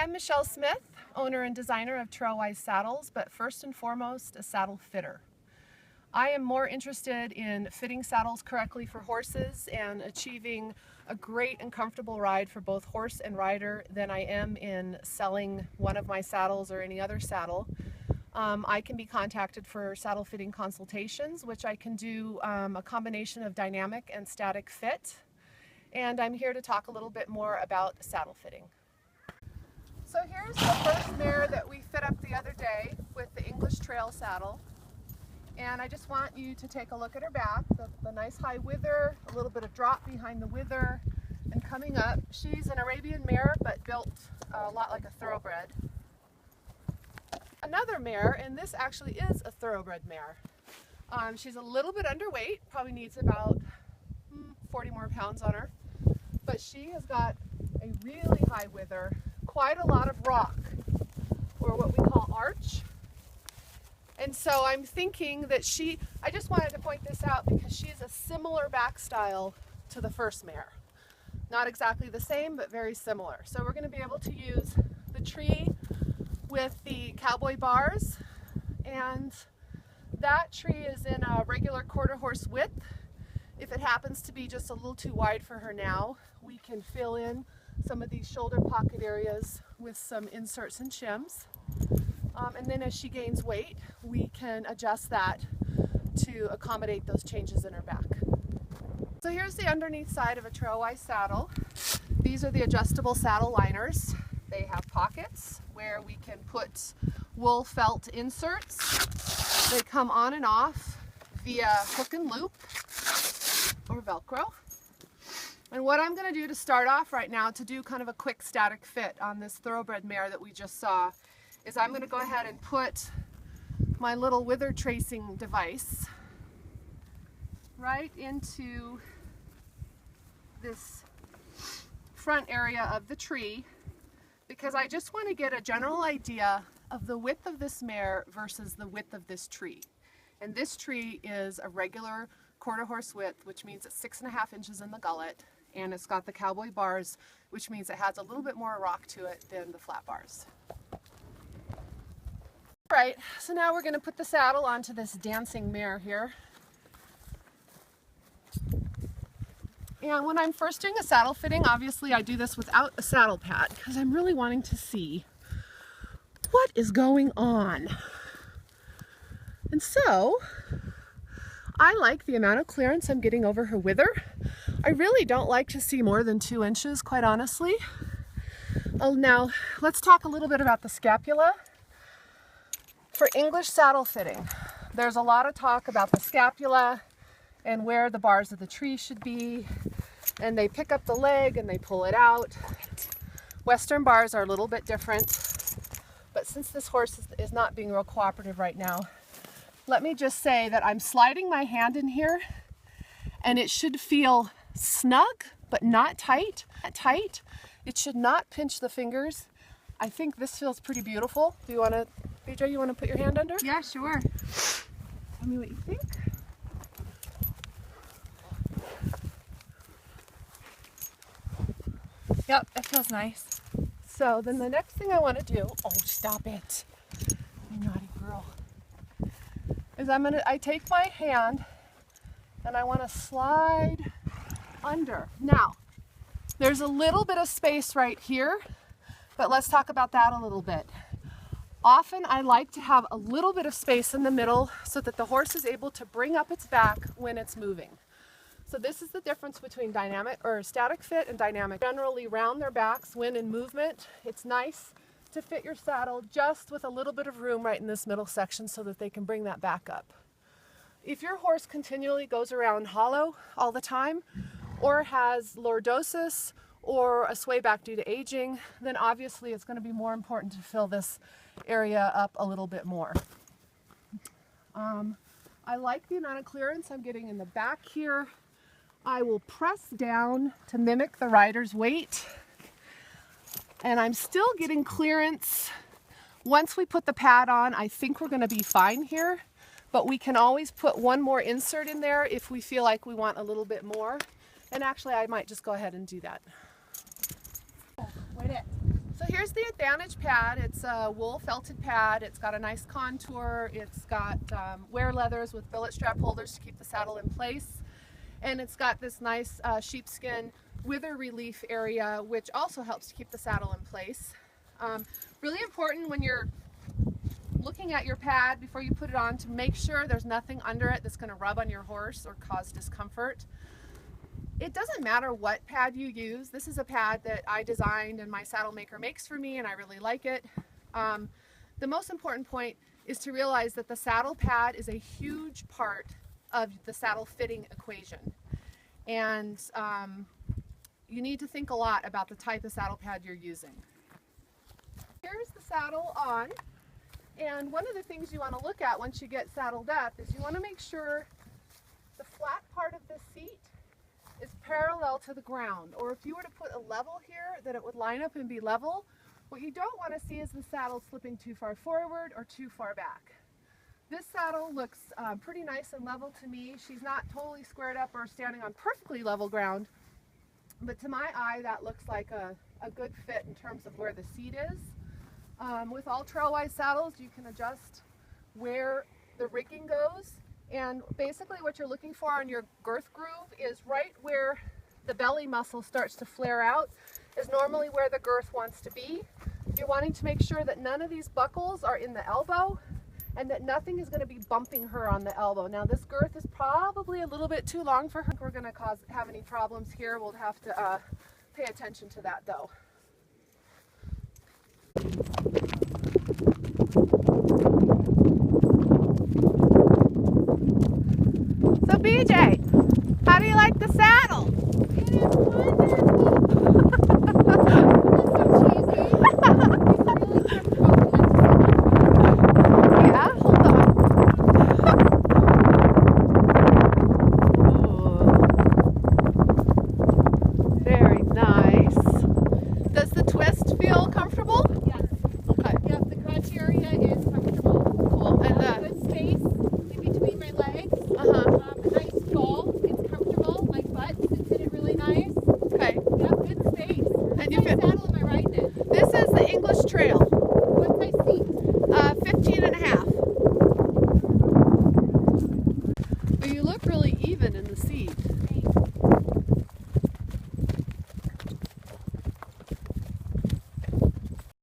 I'm Michelle Smith, owner and designer of Trailwise Saddles, but first and foremost, a saddle fitter. I am more interested in fitting saddles correctly for horses and achieving a great and comfortable ride for both horse and rider than I am in selling one of my saddles or any other saddle. I can be contacted for saddle fitting consultations, which I can do a combination of dynamic and static fit. And I'm here to talk a little bit more about saddle fitting. So here's the first mare that we fit up the other day with the English trail saddle. And I just want you to take a look at her back, the nice high wither, a little bit of drop behind the wither, and coming up. She's an Arabian mare, but built a lot like a thoroughbred. Another mare, and this actually is a thoroughbred mare. She's a little bit underweight, probably needs about 40 more pounds on her, but she has got a really high wither, quite a lot of rock, or what we call arch. And so I'm thinking that I just wanted to point this out because she's a similar back style to the first mare. Not exactly the same, but very similar. So we're going to be able to use the tree with the cowboy bars, and that tree is in a regular quarter horse width. If it happens to be just a little too wide for her now, we can fill in some of these shoulder pocket areas with some inserts and shims. And then as she gains weight, we can adjust that to accommodate those changes in her back. So here's the underneath side of a Trailwise saddle. These are the adjustable saddle liners. They have pockets where we can put wool felt inserts. They come on and off via hook and loop or Velcro. And what I'm going to do to start off right now, to do kind of a quick static fit on this thoroughbred mare that we just saw, is I'm going to go ahead and put my little wither tracing device right into this front area of the tree, because I just want to get a general idea of the width of this mare versus the width of this tree. And this tree is a regular quarter horse width, which means it's 6.5 inches in the gullet, and it's got the cowboy bars, which means it has a little bit more rock to it than the flat bars. Alright, so now we're going to put the saddle onto this dancing mare here. And when I'm first doing a saddle fitting, obviously I do this without a saddle pad because I'm really wanting to see what is going on. And so I like the amount of clearance I'm getting over her wither. I really don't like to see more than 2 inches, quite honestly. Oh, now let's talk a little bit about the scapula. For English saddle fitting, there's a lot of talk about the scapula and where the bars of the tree should be, and they pick up the leg and they pull it out. Western bars are a little bit different, but since this horse is not being real cooperative right now, let me just say that I'm sliding my hand in here and it should feel snug but not tight. It should not pinch the fingers. I think this feels pretty beautiful. Do you want to, Phaedra, you want to put your hand under? Yeah, sure. Tell me what you think. Yep, it feels nice. So then the next thing I want to do, oh stop it, you naughty girl, is I take my hand and I want to slide under. Now, there's a little bit of space right here, but let's talk about that a little bit. Often I like to have a little bit of space in the middle so that the horse is able to bring up its back when it's moving. So this is the difference between dynamic or static fit and dynamic. Generally round their backs when in movement. It's nice to fit your saddle just with a little bit of room right in this middle section so that they can bring that back up. If your horse continually goes around hollow all the time, or has lordosis or a sway back due to aging, then obviously it's going to be more important to fill this area up a little bit more. I like the amount of clearance I'm getting in the back here. I will press down to mimic the rider's weight, and I'm still getting clearance. Once we put the pad on, I think we're going to be fine here, but we can always put one more insert in there if we feel like we want a little bit more. And actually I might just go ahead and do that. Wait it. So here's the Advantage pad. It's a wool felted pad. It's got a nice contour. It's got wear leathers with billet strap holders to keep the saddle in place. And it's got this nice sheepskin wither relief area, which also helps to keep the saddle in place. Really important when you're looking at your pad before you put it on to make sure there's nothing under it that's going to rub on your horse or cause discomfort. It doesn't matter what pad you use. This is a pad that I designed and my saddle maker makes for me, and I really like it. The most important point is to realize that the saddle pad is a huge part of the saddle fitting equation. And you need to think a lot about the type of saddle pad you're using. Here's the saddle on. And one of the things you want to look at once you get saddled up is you want to make sure the flat part of the seat is parallel to the ground. Or if you were to put a level here, that it would line up and be level. What you don't want to see is the saddle slipping too far forward or too far back. This saddle looks pretty nice and level to me. She's not totally squared up or standing on perfectly level ground, but to my eye that looks like a good fit in terms of where the seat is. With all Trailwise saddles, you can adjust where the rigging goes, and basically what you're looking for on your girth groove is right where the belly muscle starts to flare out is normally where the girth wants to be. You're wanting to make sure that none of these buckles are in the elbow and that nothing is going to be bumping her on the elbow. Now this girth is probably a little bit too long for her. If we're going to have any problems here, we'll have to pay attention to that though. So BJ,